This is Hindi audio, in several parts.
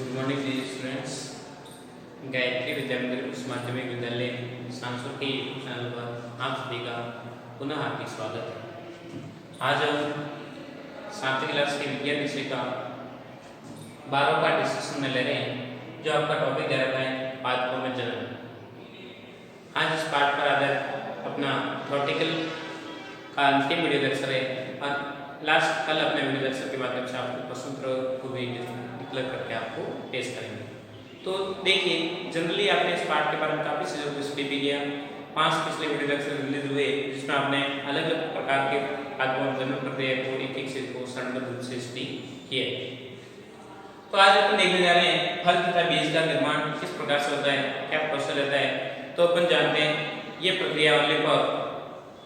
Good morning dear students. Gayatri Vidya Mandir उच्च माध्यमिक विद्यालय सांसुर के यूट्यूब चैनल पर आप सभी का पुनः हार्दिक स्वागत है। आज हम 7वीं क्लास के विज्ञान विषय का 12वां पार्ट डिस्कशन में ले रहे हैं, जो आपका टॉपिक दे रखा है पादपों में जन्म। आज इस पार्ट पर आधारित अपना थ्योरेटिकल का अंतिम वीडियो लेक्चर है और लास्ट कल अपने वीडियो लेक्चर के माध्यम से आपको प्रश्न को भी डिक्लेयर करके आपको पेश करेंगे। तो देखिए, जनरली आपने इस पार्ट के बारे में काफ़ी चीज़ों को स्टडी किया। 5 पिछले वीडियो लेक्चर रिलीज हुए जिसमें आपने अलग अलग प्रकार के पादपों में जन्म प्रक्रिया को एक एक चीज को सरलबद्ध रूप से स्टडी किया। तो आज अपन देखने जा रहे हैं फल तथा बीज का निर्माण किस प्रकार से होता है, क्या प्रोसेस रहता है। तो अपन जानते हैं ये प्रक्रिया वाले पर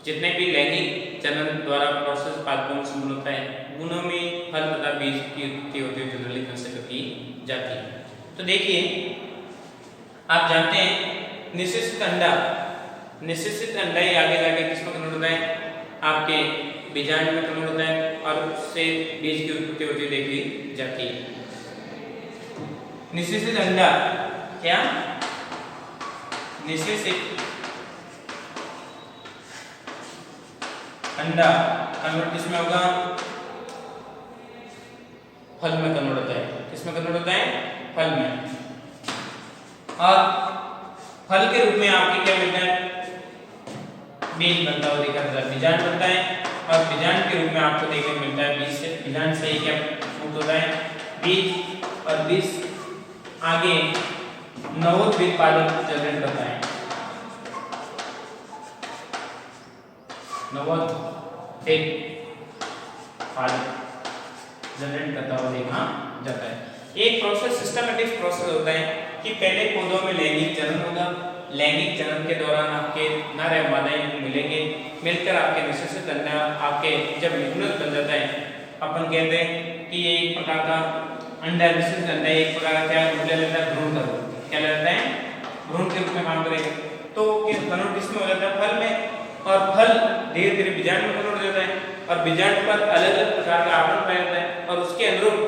जितने भी लैंगिक जनन द्वारा प्रोसेस पादपों में संपन्न होता है, उनों में फल तथा बीज की उत्पत्ति होती है, जनरली कंसिडर की जाती है। तो देखिए, आप जानते हैं निषेचित अंडा ही आगे जाके किसमें कन्वर्ट होता है, आपके बीजांड में कन्वर्ट होता है और उससे बीज की उत्पत्ति होती है देखी जाती है। निषेचित अंडा क्या, निषेचित अंडा कन्वर्ट किसमें होगा, फल में कन्वर्ट होता है। किसमें कन्वर्ट होता है, फल में। और फल के रूप में आपके क्या मिलता है, बीज बनता हुआ दिखाई देता है, बीजांड बनता है। और बीजांड के रूप में आपको देखने मिलता है बीज से, बीजांड से ही क्या मुक्त होता है बीज, और बीज आगे नवोद्भिद पादप जनरेट करता है, नवोद्भिद पादप जनरेट करता हुआ देखा जाता है। एक प्रोसेस सिस्टमेटिक प्रोसेस होता है कि पहले पौधों में लैंगिक जनन होगा, लैंगिक जनन के दौरान आपके नर एवं मादाएं मिलेंगे, मिलकर आपके निषेचित अंडा आपके जब निपुणत बन जाता है, अपन कहते हैं कि ये एक प्रकार का अंडा, निषेचित अंडा एक प्रकार का क्या रूप ले लेता है, भ्रूण का रूप। क्या ले लेता है, भ्रूण के रूप में काम करेगा। तो कन्वर्ट किसमें हो जाता है, फल में। और फल धीरे धीरे बीजांड में कन्वर्ट हो जाता है और बीजांड पर अलग अलग प्रकार का आवरण पाया जाता है और उसके अनुरूप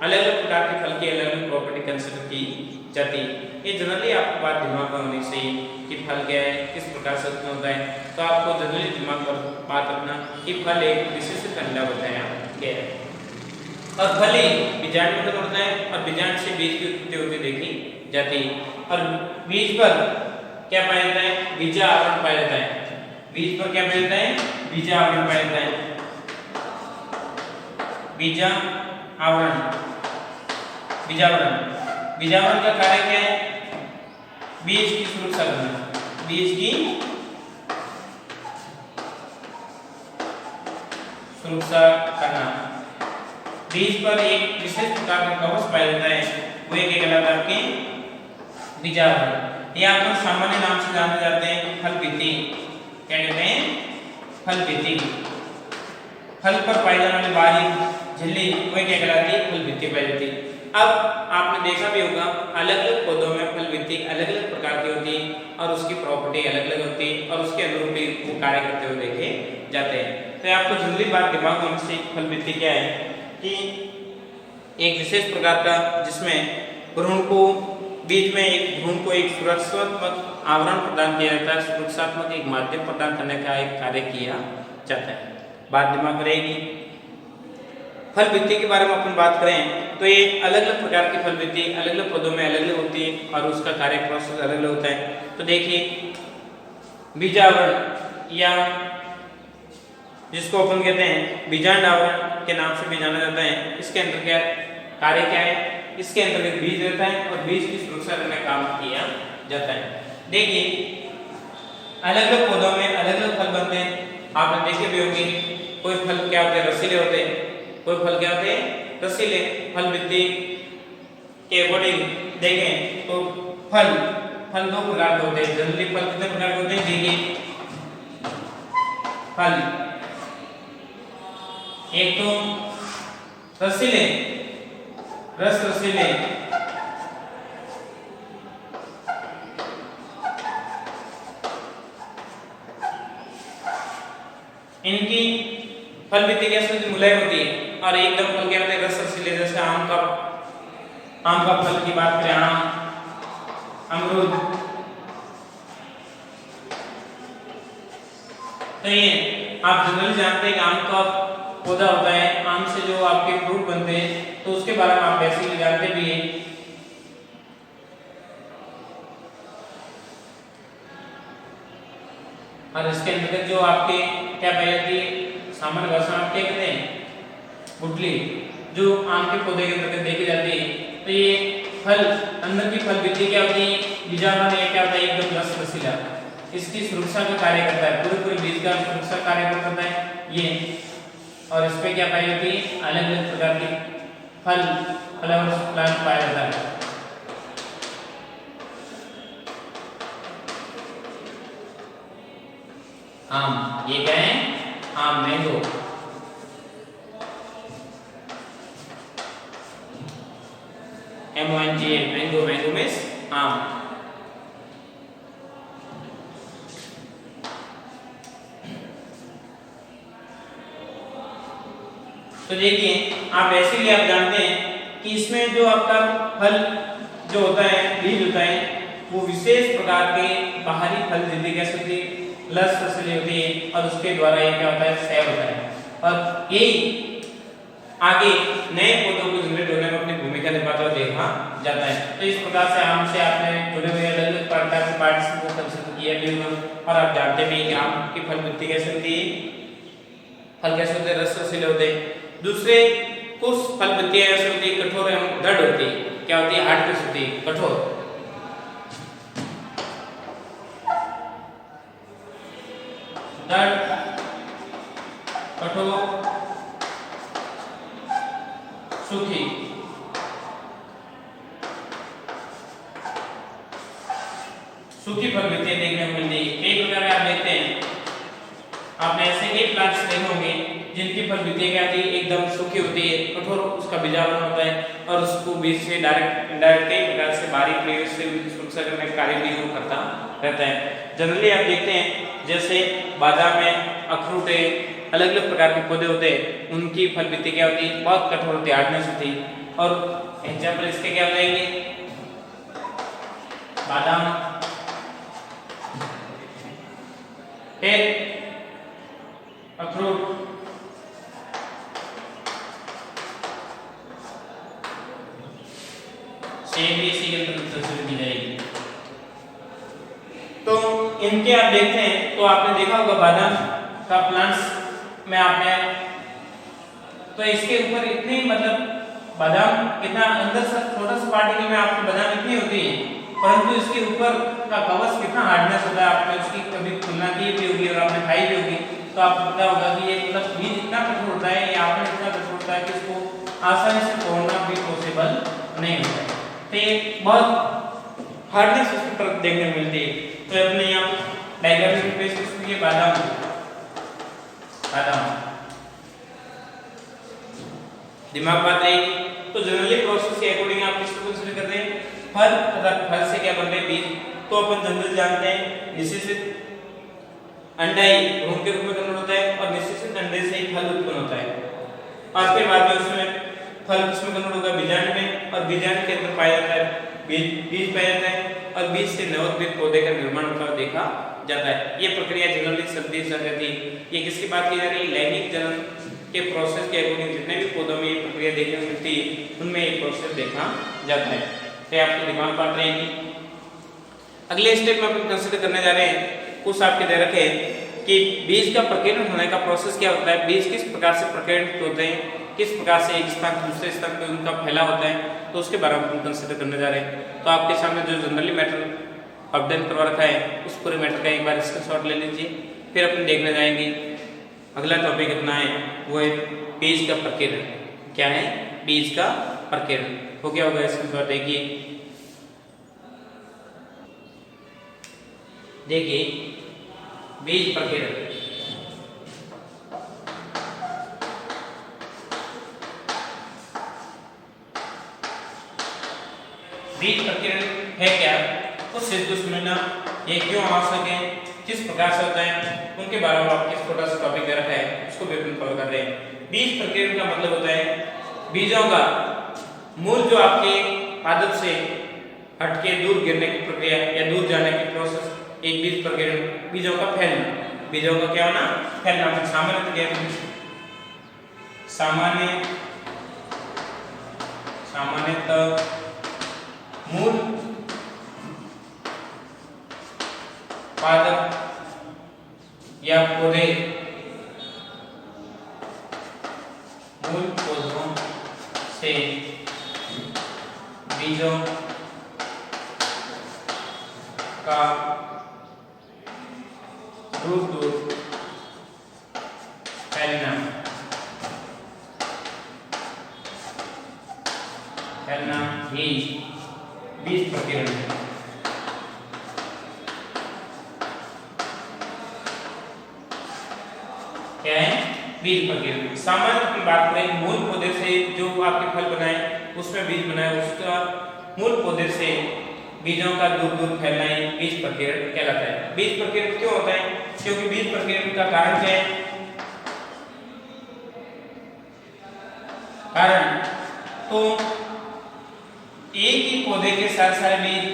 अलग अलग प्रकार के फल की अलग अलग प्रॉपर्टी कंसिडर की जाती है। ये जनरली आपको बात दिमाग में होनी चाहिए कि फल क्या है, किस प्रकार से उत्पन्न होता है। तो आपको जनरली दिमाग पर बात रखना कि फल एक विशेष अंडा होता है क्या है, और फल ही बीजांड में कन्वर्ट होता है और बीजांड से बीज की उत्पत्ति होती देखी जाती है। और बीज पर क्या पाया जाता है, बीजा आवरण पाया जाता है। बीज पर क्या पाया जाता है, बीजा आवरण पाया जाता है, बीजा आवरण। बीजावरण, बीजावरण का कार्य क्या है, बीज की सुरक्षा करना, बीज की सुरक्षा करना। बीज पर एक विशेष प्रकार का कवच पाया जाता है, वो एक कहलाता है आपके बीजावरण। ये आप सामान्य नाम से जाने जाते हैं फल भित्ति। क्या कहते हैं, फल भित्ति। फल पर पाई जाने वाली बारीक झिल्ली वह क्या कहलाती है, फल भित्ति पाई जाती है। अब आपने देखा भी होगा अलग अलग पौधों में फल भित्ति अलग अलग प्रकार की होती है और उसकी प्रॉपर्टी अलग अलग होती है और उसके अनुरूप भी वो कार्य करते हुए देखे जाते हैं। तो आपको जरूरी बात दिमाग में से फल भित्ति क्या है कि एक विशेष प्रकार का जिसमें भ्रूण को बीज में एक भ्रूण को एक सुरक्षात्मक आवरण प्रदान किया जाता है, सुरक्षात्मक एक माध्यम प्रदान करने का एक कार्य किया जाता है। बात दिमाग में रहेगी। फल भित्ति के बारे में अपन बात करें तो ये अलग अलग प्रकार की फल भित्ति अलग अलग पौधों में अलग अलग होती है और उसका कार्य प्रोसेस अलग अलग होता है। तो देखिए, बीजावरण या जिसको अपन कहते हैं बीजांड आवरण के नाम से भी जाना जाता है, इसके अंदर क्या कार्य क्या है, इसके अंतर्गत बीज रहता है और बीज की सुरक्षा करने का काम किया जाता है। देखिए, अलग अलग पौधों में अलग अलग फल बनते हैं। आपने देखे भी होंगे, कोई फल क्या होते हैं, रसीले होते हैं, कोई फल क्या होते हैं, रसीले। फल भित्ति के अकॉर्डिंग देखें तो फल दो प्रकार के होते हैं। जनरली फल कितने प्रकार के होते हैं, देखिए फल एक तो रसीले, रस रसीले, इनकी फल भित्ति कैसे होती है, मुलायम होती है और एकदम फल क्या होते हैं, रस रसीले, जैसे आम का आम का फल की बात करें, आम, अमरूद। तो ये आप जनरली जानते हैं कि आम का पौधा होता है, आम से जो आपके फ्रूट बनते हैं, तो उसके बारे में आप बेसिकली जानते भी हैं। और इसके अंतर्गत जो आपके क्या पाई जाती है, सामान्य भाषा में आप क्या कहते हैं, गुठली, जो आम के पौधे के अंतर्गत देखी जाती है। तो ये फल, अंदर की फल वृद्धि क्या होती है, बीजाणु ने क्या होता है, एकदम रस रसीला, इसकी सुरक्षा का कार्य करता है, पूरे बीज का सुरक्षा कार्य करता है ये। और इस पे क्या पाई जाती है, अलग अलग प्रकार के फल, फ्लावर्स प्लांट पाया जाता है। आम, ये क्या है, आम, mango. MONGO, mango, mango means आम। तो देखिए आप ऐसे ही आप जानते हैं कि इसमें जो आपका फल जो होता है, बीज होता है, वो विशेष प्रकार के बाहरी फल जितने कैसे होती है, लस रसीली होती है, और उसके द्वारा ये क्या होता है, सेव होता है, और यही आगे नए पौधों को जनरेट होने में अपनी भूमिका निभाता हुआ देखा जाता है। तो इस प्रकार से आम से आपने जुड़े हुए अलग अलग प्रकार के पार्ट्स को कंसिडर किया भी होगा, और आप जानते भी हैं कि आम की फल वृद्धि कैसे होती है, फल कैसे होते हैं, रस रसीले होते हैं। दूसरे कुछ फल वृद्धियां ऐसे होती है, कठोर एवं दृढ़ होती है, क्या होती है, हार्ड होती है, कठोर। दृढ़, कठोर, सूखी। सूखी फल वृद्धियां देखने को मिलती है। कई प्रकार आप देखते हैं, आपने ऐसे कई प्लांट्स देखे होंगे जिनकी फल वृद्धि क्या होती है, एकदम सूखी होती है, कठोर उसका बीजाणु होता है, और उसको बीज से डायरेक्ट इनडायरेक्ट कई प्रकार से बारीक प्लेट से सुरक्षा करने का कार्य भी वो करता रहता है। जनरली आप देखते हैं जैसे बादाम है, अखरोट है, अलग अलग प्रकार के पौधे होते हैं, उनकी फल वृद्धि क्या होती है, बहुत कठोर होती है, हार्डनेस होती है। और एग्जाम्पल इसके क्या हो जाएंगे, बादाम, फिर अखरोट, सेब भी इसी के अंतर्गत दी जाएगी। तो इनके आप देखते हैं तो आपने देखा होगा बादाम का प्लांट्स में आपने, तो इसके ऊपर इतनी मतलब बादाम कितना अंदर से छोटा सा पार्टिकल में आपकी बादाम इतनी होती है, परंतु इसके ऊपर का कवच कितना हार्डनेस होता है, आपने उसकी कभी तुलना की भी होगी और आपने खाई भी होगी, तो आपको पता होगा कि ये मतलब बीज इतना कठोर होता है, या आपने इतना कठोर होता है कि इसको आसानी से तोड़ना भी पॉसिबल नहीं होता है। तो ये बहुत हार्डनेस उसके पर देखने को मिलती है। तो अपने यहाँ डायग्राम में पेश कीजिए, बादाम, बादाम दिमाग बात आएगी। तो जनरली प्रोसेस के अकॉर्डिंग आप किसको कंसीडर कर रहे हैं, फल, अगर फल से क्या बन रहे हैं, बीज, तो अपन जनरली जानते हैं निषेचित अंडा ही भ्रूण के रूप में कन्वर्ट होता है, और निषेचित अंडे से ही फल उत्पन्न होता है, और फिर बाद में उसमें फल किसमें कन्वर्ट होगा, बीजाणु में, और बीजाणु के अंदर पाया जाता है बीज पाया जाता है, और बीज से नवोदित पौधे का निर्माण होता हुआ देखा जाता है। ये प्रक्रिया जनरली सर्दी संगति, ये किसकी बात की जा रही है, लैंगिक जनन के प्रोसेस के अकॉर्डिंग जितने भी पौधों में ये प्रक्रिया देखने को मिलती है, उनमें ये प्रोसेस देखा जाता है। तो आपके दिमाग पाठ रहेगी। अगले स्टेप में अपन कंसीडर करने जा रहे हैं, कुछ आपके दे रखे कि बीज का प्रकीर्णन होने का प्रोसेस क्या होता है, बीज किस प्रकार से प्रकीर्णित होते हैं, किस प्रकार से एक स्थान से दूसरे स्थान पे उनका फैला होता है, तो उसके बारे में हम कंसीडर करने जा रहे हैं। तो आपके सामने जो जनरली मैटर अपडेट करवा रखा है, उस पूरे मैटर का एक बार स्क्रीनशॉट ले लीजिए, फिर अपन देखने जाएंगे। अगला टॉपिक अपना है वो है बीज का प्रकीर्णन। क्या है, बीज का प्रकीर्णन। हो गया होगा स्क्रीनशॉट, देखिए बीज प्रकीर्णन। बीज प्रकीर्णन है क्या, उस हेतु सुनना, ये क्यों आवश्यक है, किस प्रकार से होता है, उनके बारे में आपके छोटा सा टॉपिक दे रखा है, उसको भी अपन फॉलो कर रहे हैं। बीज प्रकीर्णन का मतलब होता है बीजों का मूल जो आपके पादप से हटके दूर गिरने की प्रक्रिया या दूर जाने की प्रोसेस एक बीज प्रकीर्ण, बीजों का फैलना, बीजों का क्या होना, फैलना। सामान्यतः मूल पादप या पौधे, मूल पौधों से बीजों का दूर दूर फैलना ही बीज प्रकीर्ण है। क्या है, बीज प्रकीर्ण। सामान्य की बात करें, मूल पौधे से जो आपके फल बनाए उसमें बीज बनाए, उसका मूल पौधे से बीजों का दूर दूर फैलना ही बीज प्रकीर्ण कहलाता है। बीज प्रकीर्ण क्यों होता है? क्योंकि बीज प्रकीर्ण का कारण क्या है? कारण तो एक ही पौधे के साथ सारे बीज,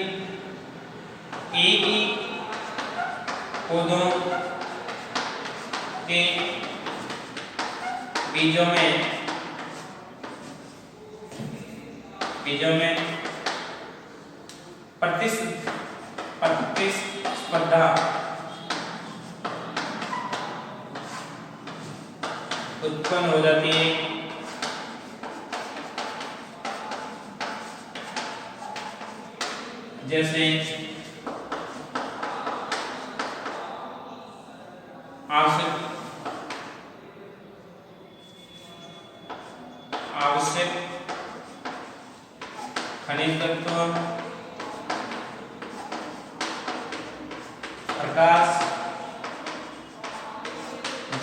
एक ही पौधों के बीजों में प्रतिस्पर्धा उत्पन्न हो जाती है, जैसे आवश्यक खनिज तत्व, प्रकाश,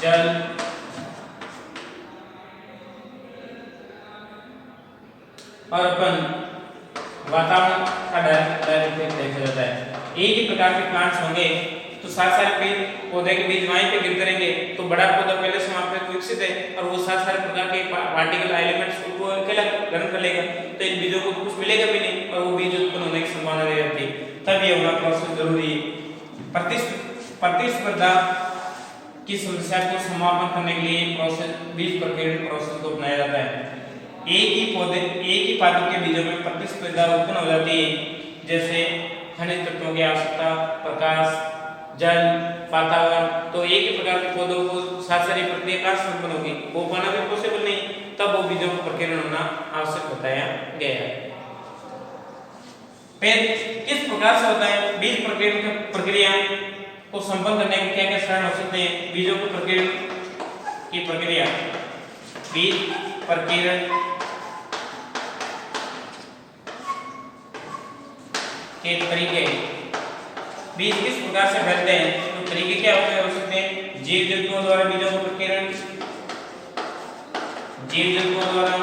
जल, और अपन वातावरण का डायरेक्ट देखा जाता है। एक ही प्रकार के प्लांट्स होंगे तो साथ सारे पेड़ पौधे के बीज वहीं पे गिरते रहेंगे, तो बड़ा पौधा पहले से वहां पे विकसित है और वो साथ सारे प्रकार के पार्टिकल एलिमेंट्स को अकेला ग्रहण कर लेगा, तो इन बीजों को कुछ मिलेगा भी नहीं और वो बीज उत्पन्न होने की संभावना रह जाती है। तब ये होना प्रोसेस जरूरी है। प्रतिस्पर्धा की समस्या को समापन करने के लिए प्रोसेस बीज प्रकीर्ण प्रोसेस को अपनाया जाता है। एक ही पादप के बीजों में प्रतिस्पर्धा उत्पन्न हो जाती है, जैसे खनिज तत्वों की आवश्यकता, प्रकाश, जल, वातावरण। तो एक ही प्रकार के पौधों को साथ सारी प्रक्रिया का संपन्न होगी, वो पाना भी पॉसिबल नहीं, तब वो बीजों का प्रकीर्ण होना आवश्यक बताया गया है। फिर किस प्रकार से होता है बीज प्रकीर्ण प्रक्रिया को संपन्न करने के क्या क्या चरण हो सकते हैं? बीजों के प्रकीर्ण की प्रक्रिया, बीज प्रकीर्ण के तरीके, बीज किस प्रकार से फैलते हैं, तो तरीके क्या हो सकते हैं? जीव जंतुओं द्वारा बीजों का प्रकीर्ण, जीव जंतुओं द्वारा,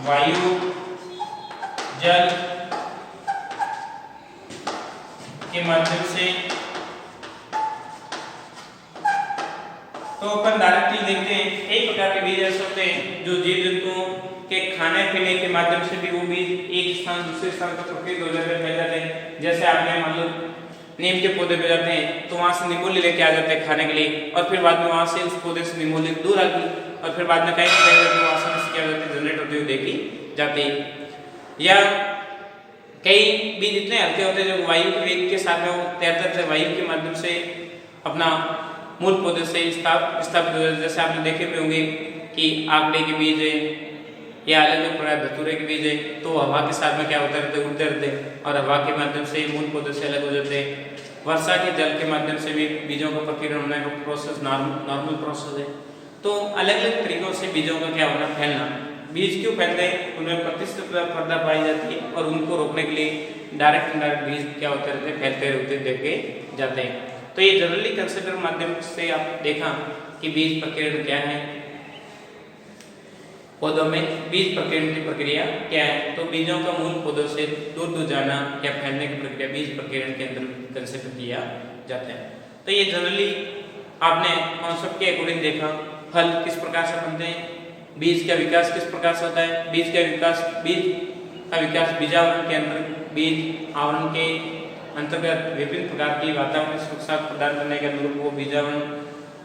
वायु, जल के माध्यम से। तो अपन डायरेक्टली देखते हैं एक प्रकार के बीज ऐसे होते हैं जो जीव जंतुओं के खाने पीने के माध्यम से भी वो बीज एक स्थान दूसरे स्थान पर प्रकीर्त हो जाते हैं, फैल जाते हैं। जैसे आपने मान लो नीम के पौधे पे जाते हैं तो वहां से निमोली लेके आ जाते हैं खाने के लिए, और फिर बाद में वहां से उस पौधे से निमोली दूर आ गई और फिर बाद में कहीं तो आसानी से क्या होते जनरेट होते हुए देखी जाती है। या कई बीज इतने हल्के होते हैं जो वायु के वेग के साथ में वो तैरते थे, वायु के माध्यम से अपना मूल पौधे से स्थापित हो जाते। जैसे आपने देखे भी होंगे कि आंकड़े के बीज है या अलग अलग प्रकार धतूरे के बीज है, तो हवा के साथ में क्या होता रहते, उड़ते रहते और हवा के माध्यम से मूल पौधे से अलग हो जाते हैं। वर्षा के जल के माध्यम से भी बीजों का प्रकीर्ण होने का प्रोसेस नॉर्मल प्रोसेस है। तो अलग अलग तरीकों से बीजों का क्या होना, फैलना। बीज क्यों फैलते हैं? उनमें प्रतिस्पर्धा पाई जाती है और उनको रोकने के लिए डायरेक्ट इनडायरेक्ट बीज क्या होते रहते हैं, फैलते रहते देखे जाते हैं। तो ये जनरली कंसिडर माध्यम से आप देखा कि बीज प्रकीर्ण क्या है, पौधों में बीज प्रकीर्ण की प्रक्रिया क्या है। तो बीजों का मूल पौधों से दूर दूर जाना या फैलने की प्रक्रिया बीज प्रकीर्ण के अंदर कंसिडर किया जाता है। तो ये जनरली आपने कॉन्सेप्ट के अकॉर्डिंग देखा, फल किस प्रकार से बनते हैं, बीज का विकास किस प्रकार से होता है, बीज का विकास बीजावरण के अंदर, बीज आवरण के अंतर्गत विभिन्न प्रकार की वातावरण सुरक्षा प्रदान करने के अनुरूप वो बीजावरण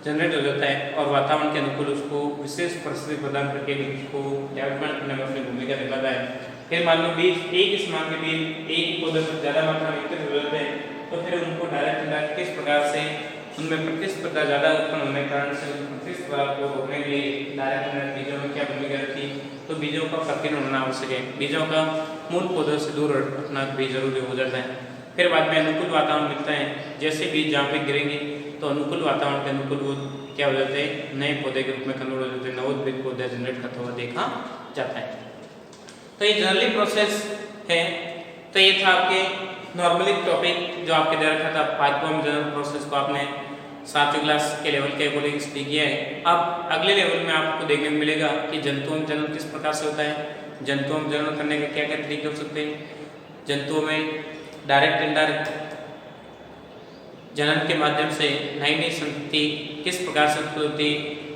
जनरेट हो जाता है और वातावरण के अनुकूल उसको विशेष परिस्थिति प्रदान करके उसको डेवलपमेंट करने में अपनी भूमिका निभाता है। फिर मान लो बीज एक ही समान के बीज एक ही पौधे पर ज्यादा मात्रा में विकसित हो जाते हैं, तो फिर उनको डायरेक्ट किस प्रकार से उनमें प्रतिस्पर्धा ज्यादा उत्पन्न होने के कारण से प्रतिस्पर्धा को रोकने के लिए डायरेक्ट बीजों में क्या भूमिका रखी, तो बीजों का प्रकीर्णन होना आवश्यक है, बीजों का मूल पौधों से दूर रखना भी जरूरी हो जाता है। फिर बाद में अनुकूल वातावरण मिलता है, जैसे बीज जहाँ पे गिरेंगे तो अनुकूल वातावरण के अनुकूल वो क्या हो जाते हैं, नए पौधे के रूप में कन्वर्ट हो जाते हैं, नवोद्भिद पौधे जनरेट करता हुआ देखा जाता है। तो ये जनरली प्रोसेस है। तो ये था आपके नॉर्मली टॉपिक जो आपके दे रखा था, पाइपोम जनरल प्रोसेस को आपने 7वीं क्लास के लेवल के अकॉर्डिंग स्टडी किया है। अब अगले लेवल में आपको देखने को मिलेगा कि जंतुओं जनन किस प्रकार से होता है, जंतुओं में जनन करने के क्या क्या तरीके हो सकते हैं, जंतुओं में डायरेक्ट इनडायरेक्ट जनन के माध्यम से नई नई संतति किस प्रकार से उत्पत्ति होती,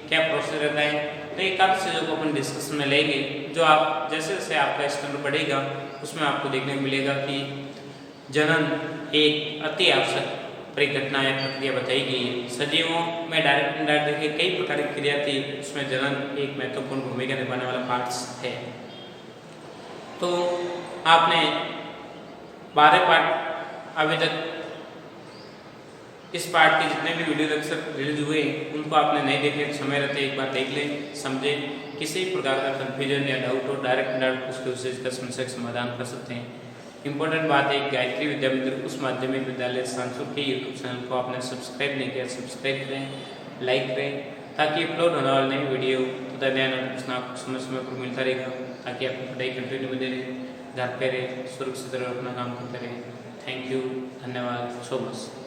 क्या प्रोसेस रहता है। तो ये काफ़ी चीज़ों को अपन डिस्कशन में लेंगे, जो आप जैसे जैसे आपका स्टैंडर्ड बढ़ेगा उसमें आपको देखने को मिलेगा कि जनन एक अति आवश्यक परिघटना या प्रक्रिया बताई गई है। सजीवों में डायरेक्ट इनडायरेक्ट देखिए कई प्रकार की क्रिया थी, उसमें जनन एक महत्वपूर्ण भूमिका निभाने वाला पार्ट्स है। तो आपने 12 पार्ट अभी तक इस पार्ट के जितने भी वीडियो लेक्चर रिलीज हुए उनको आपने नहीं देखे, समय रहते एक बार देख लें, समझे, किसी प्रकार का कन्फ्यूजन या डाउट हो डायरेक्ट इनडायरेक्ट उसके विशेष का समस्या का समाधान कर सकते हैं। इंपॉर्टेंट बात है, गायत्री विद्या मंदिर उच्च माध्यमिक विद्यालय सांसुर के यूट्यूब चैनल को आपने सब्सक्राइब नहीं किया, सब्सक्राइब करें, लाइक करें, ताकि अपलोड होने वाले नई वीडियो तथा नया नोटिफिकेशन आपको समय समय पर मिलता रहेगा, ताकि आपकी पढ़ाई कंटिन्यू बने रहे, घर पे रहे, सुरक्षित रहे, अपना काम करते रहे। थैंक यू, धन्यवाद सो मच।